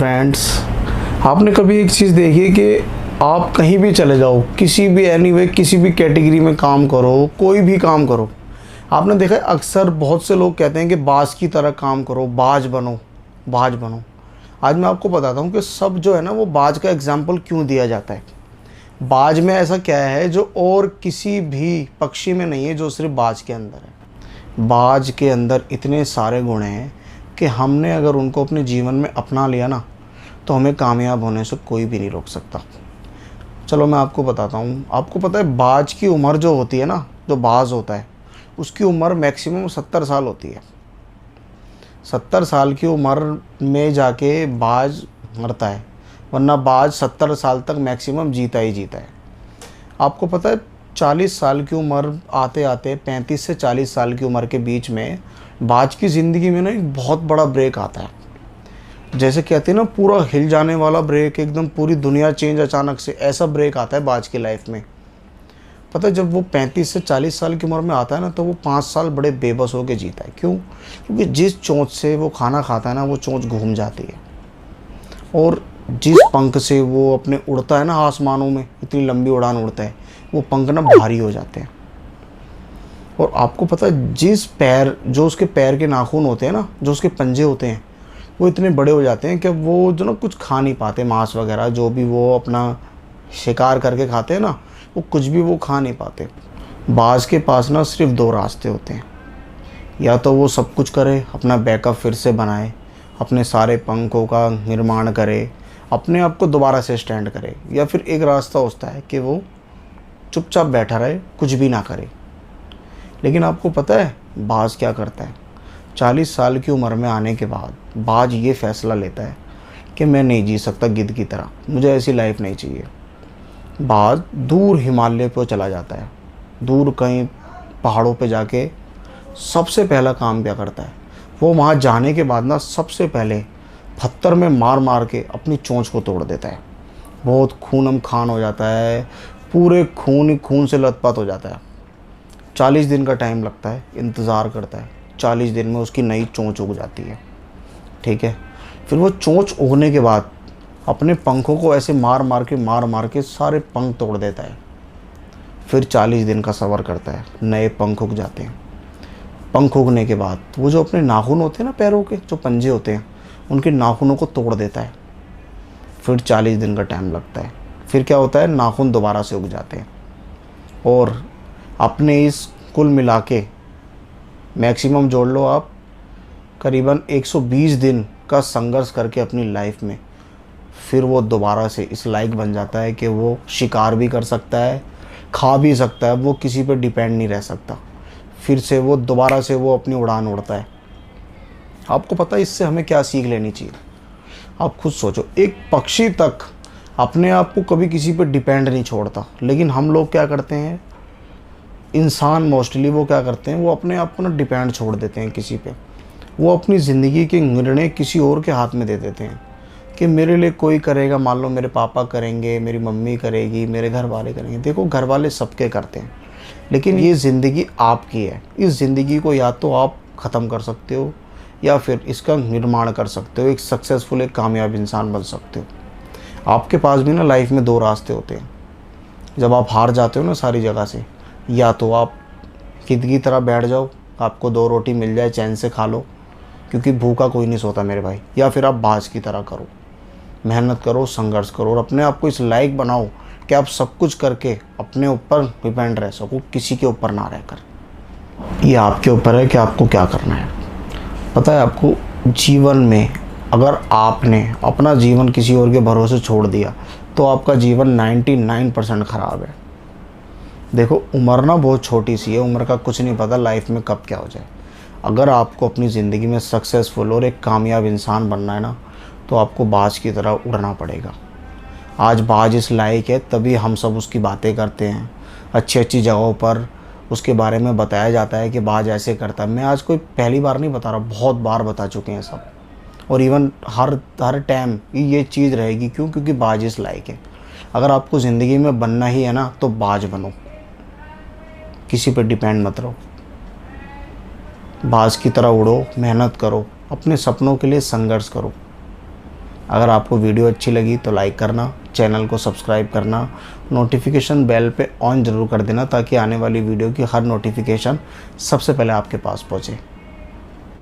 Friends, आपने कभी एक चीज़ देखी है कि आप कहीं भी चले जाओ, किसी भी एनीवे किसी भी कैटेगरी में काम करो, कोई भी काम करो, आपने देखा है अक्सर बहुत से लोग कहते हैं कि बाज की तरह काम करो, बाज बनो, बाज बनो। आज मैं आपको बताता हूँ कि सब जो है ना वो बाज का एग्जाम्पल क्यों दिया जाता है। बाज में ऐसा क्या है जो और किसी भी पक्षी में नहीं है, जो सिर्फ बाज के अंदर है। बाज के अंदर इतने सारे गुण हैं कि हमने अगर उनको अपने जीवन में अपना लिया ना, तो हमें कामयाब होने से कोई भी नहीं रोक सकता। चलो मैं आपको बताता हूँ। आपको पता है बाज की उम्र जो होती है ना, जो बाज होता है उसकी उम्र मैक्सिमम 70 साल होती है। 70 साल की उम्र में जाके बाज मरता है, वरना बाज 70 साल तक मैक्सिमम जीता ही जीता है। आपको पता है 40 साल की उम्र आते आते 35 से 40 साल की उम्र के बीच में बाज की ज़िंदगी में ना एक बहुत बड़ा ब्रेक आता है। जैसे कहते हैं ना, पूरा हिल जाने वाला ब्रेक, एकदम पूरी दुनिया चेंज अचानक से, ऐसा ब्रेक आता है बाज की लाइफ में। पता है जब वो 35 से 40 साल की उम्र में आता है ना, तो वो 5 साल बड़े बेबस होकर जीता है। क्यों? क्योंकि जिस चोंच से वो खाना खाता है ना, वो चोंच घूम जाती है, और जिस पंख से वो अपने उड़ता है ना आसमानों में, इतनी लंबी उड़ान उड़ता है, वो पंख ना भारी हो जाते हैं। और आपको पता है जिस पैर, जो उसके पैर के नाखून होते हैं ना, जो उसके पंजे होते हैं, वो इतने बड़े हो जाते हैं कि वो जो ना कुछ खा नहीं पाते, मांस वगैरह जो भी वो अपना शिकार करके खाते हैं ना, वो कुछ भी वो खा नहीं पाते। बाज के पास ना सिर्फ 2 रास्ते होते हैं, या तो वो सब कुछ करे, अपना बैकअप फिर से बनाए, अपने सारे पंखों का निर्माण करे, अपने आप को दोबारा से स्टैंड करे, या फिर एक रास्ता होता है कि वो चुपचाप बैठा रहे, कुछ भी ना करे। लेकिन आपको पता है बाज क्या करता है? 40 साल की उम्र में आने के बाद बाज ये फैसला लेता है कि मैं नहीं जी सकता गिद्ध की तरह, मुझे ऐसी लाइफ नहीं चाहिए। बाज दूर हिमालय पर चला जाता है, दूर कहीं पहाड़ों पे जाके सबसे पहला काम क्या करता है, वो वहाँ जाने के बाद ना सबसे पहले पत्थर में मार मार के अपनी चोंच को तोड़ देता है। बहुत खूनम खान हो जाता है, पूरे खून ही खून से लथपथ हो जाता है। 40 दिन का टाइम लगता है, इंतज़ार करता है। 40 दिन में उसकी नई चोंच उग जाती है, ठीक है। फिर वो चोंच उगने के बाद अपने पंखों को ऐसे मार मार के सारे पंख तोड़ देता है। फिर 40 दिन का सफ़र करता है, नए पंख उग जाते हैं। पंख उगने के बाद वो जो अपने नाखून होते हैं ना, पैरों के जो पंजे होते हैं, उनके नाखूनों को तोड़ देता है। फिर 40 दिन का टाइम लगता है। फिर क्या होता है, नाखून दोबारा से उग जाते हैं। और अपने इस कुल मिला के मैक्सिमम जोड़ लो आप, करीबन 120 दिन का संघर्ष करके अपनी लाइफ में फिर वो दोबारा से इस लायक बन जाता है कि वो शिकार भी कर सकता है, खा भी सकता है, वो किसी पे डिपेंड नहीं रह सकता। फिर से वो दोबारा से वो अपनी उड़ान उड़ता है। आपको पता है इससे हमें क्या सीख लेनी चाहिए? आप खुद सोचो, एक पक्षी तक अपने आप को कभी किसी पे डिपेंड नहीं छोड़ता, लेकिन हम लोग क्या करते हैं, इंसान मोस्टली वो क्या करते हैं, वो अपने आप को ना डिपेंड छोड़ देते हैं किसी पे। वो अपनी ज़िंदगी के निर्णय किसी और के हाथ में दे देते हैं कि मेरे लिए कोई करेगा। मान लो मेरे पापा करेंगे, मेरी मम्मी करेगी, मेरे घर वाले करेंगे। देखो, घर वाले सबके करते हैं, लेकिन ये ज़िंदगी आपकी है। इस ज़िंदगी को या तो आप ख़त्म कर सकते हो, या फिर इसका निर्माण कर सकते हो, एक सक्सेसफुल, एक कामयाब इंसान बन सकते हो। आपके पास भी ना लाइफ में 2 रास्ते होते हैं। जब आप हार जाते हो ना सारी जगह से, या तो आप गिद्ध की तरह बैठ जाओ, आपको 2 रोटी मिल जाए चैन से खा लो, क्योंकि भूखा कोई नहीं सोता मेरे भाई। या फिर आप बाज की तरह करो, मेहनत करो, संघर्ष करो, और अपने आप को इस लायक बनाओ कि आप सब कुछ करके अपने ऊपर डिपेंड रह सको, किसी के ऊपर ना रहकर। ये आपके ऊपर है कि आपको क्या करना है। पता है आपको, जीवन में अगर आपने अपना जीवन किसी और के भरोसे छोड़ दिया, तो आपका जीवन 99% ख़राब है। देखो, उम्र ना बहुत छोटी सी है, उम्र का कुछ नहीं पता लाइफ में कब क्या हो जाए। अगर आपको अपनी ज़िंदगी में सक्सेसफुल और एक कामयाब इंसान बनना है ना, तो आपको बाज की तरह उड़ना पड़ेगा। आज बाज इस लायक है, तभी हम सब उसकी बातें करते हैं। अच्छी अच्छी जगहों पर उसके बारे में बताया जाता है कि बाज ऐसे करता है। मैं आज कोई पहली बार नहीं बता रहा, बहुत बार बता चुके हैं सब। और इवन हर टाइम ये चीज़ रहेगी। क्यों? क्योंकि बाज इस लायक है। अगर आपको ज़िंदगी में बनना ही है ना, तो बाज बनो, किसी पे डिपेंड मत रहो। बाज की तरह उड़ो, मेहनत करो, अपने सपनों के लिए संघर्ष करो। अगर आपको वीडियो अच्छी लगी तो लाइक करना, चैनल को सब्सक्राइब करना, नोटिफिकेशन बेल पे ऑन ज़रूर कर देना ताकि आने वाली वीडियो की हर नोटिफिकेशन सबसे पहले आपके पास पहुँचे।